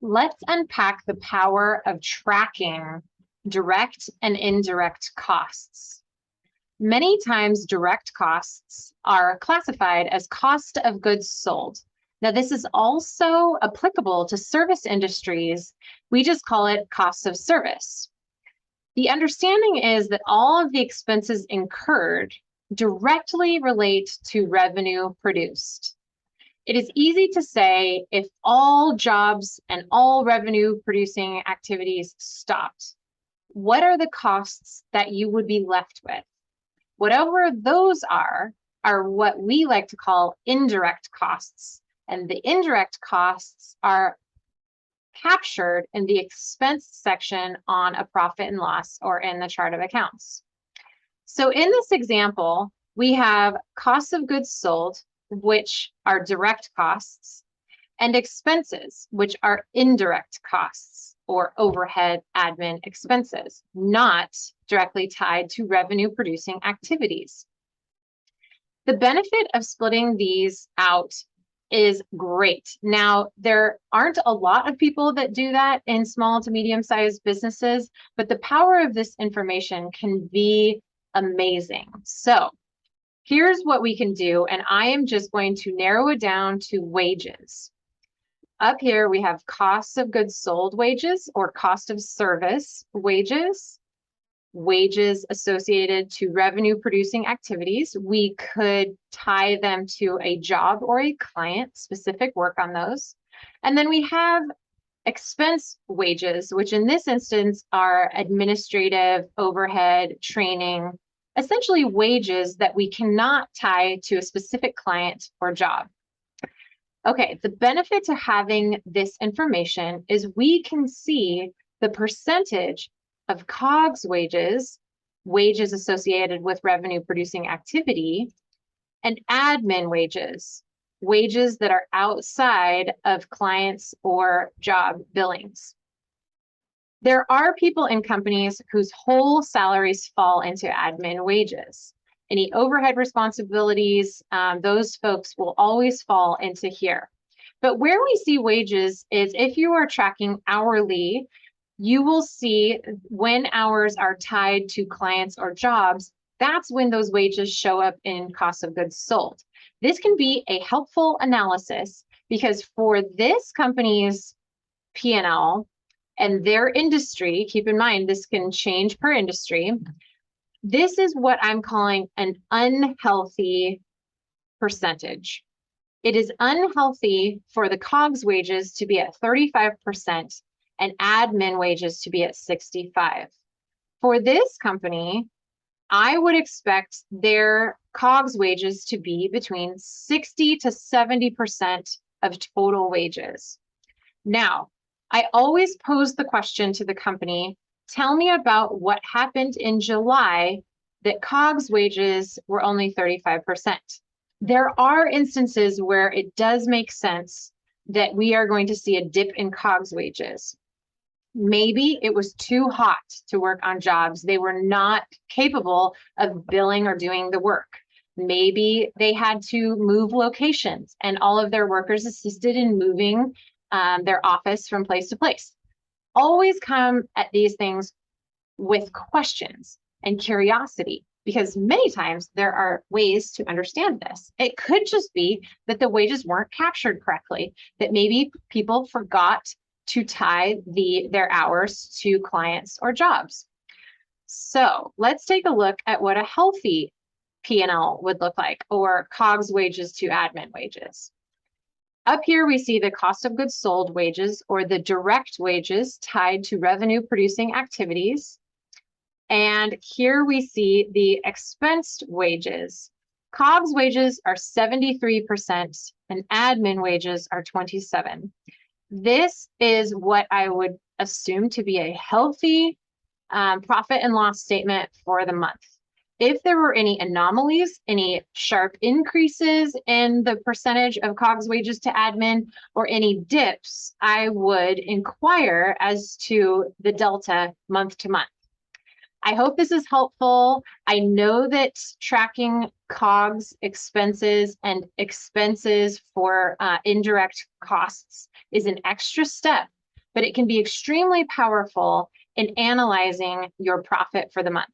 Let's unpack the power of tracking direct and indirect costs. Many times direct costs are classified as cost of goods sold. Now, this is also applicable to service industries. We just call it cost of service. The understanding is that all of the expenses incurred directly relate to revenue produced. It is easy to say if all jobs and all revenue producing activities stopped, what are the costs that you would be left with? Whatever those are what we like to call indirect costs. And the indirect costs are captured in the expense section on a profit and loss or in the chart of accounts. So in this example, we have costs of goods sold, which are direct costs, and expenses, which are indirect costs or overhead admin expenses, not directly tied to revenue producing activities. The benefit of splitting these out is great. Now, there aren't a lot of people that do that in small to medium-sized businesses, but the power of this information can be amazing. So here's what we can do, and I am just going to narrow it down to wages. Up here, we have costs of goods sold wages or cost of service wages, wages associated to revenue producing activities. We could tie them to a job or a client, specific work on those. And then we have expense wages, which in this instance are administrative, overhead, training, essentially wages that we cannot tie to a specific client or job. Okay, the benefit to having this information is we can see the percentage of COGS wages, wages associated with revenue producing activity, and admin wages, wages that are outside of clients or job billings. There are people in companies whose whole salaries fall into admin wages. Any overhead responsibilities, those folks will always fall into here. But where we see wages is if you are tracking hourly, you will see when hours are tied to clients or jobs, that's when those wages show up in cost of goods sold. This can be a helpful analysis because for this company's P&L and their industry, keep in mind, this can change per industry. This is what I'm calling an unhealthy percentage. It is unhealthy for the COGS wages to be at 35% and admin wages to be at 65%. For this company, I would expect their COGS wages to be between 60 to 70% of total wages. Now, I always pose the question to the company, tell me about what happened in July that COGS wages were only 35%. There are instances where it does make sense that we are going to see a dip in COGS wages. Maybe it was too hot to work on jobs. They were not capable of billing or doing the work. Maybe they had to move locations and all of their workers assisted in moving their office from place to place. Always come at these things with questions and curiosity, because many times there are ways to understand this. It could just be that the wages weren't captured correctly, that maybe people forgot to tie their hours to clients or jobs. So let's take a look at what a healthy P&L would look like, or COGS wages to admin wages. Up here, we see the cost of goods sold wages, or the direct wages tied to revenue producing activities. And here we see the expensed wages. COGS wages are 73% and admin wages are 27%. This is what I would assume to be a healthy profit and loss statement for the month. If there were any anomalies, any sharp increases in the percentage of COGS wages to admin, or any dips, I would inquire as to the delta month to month. I hope this is helpful. I know that tracking COGS expenses and expenses for indirect costs is an extra step, but it can be extremely powerful in analyzing your profit for the month.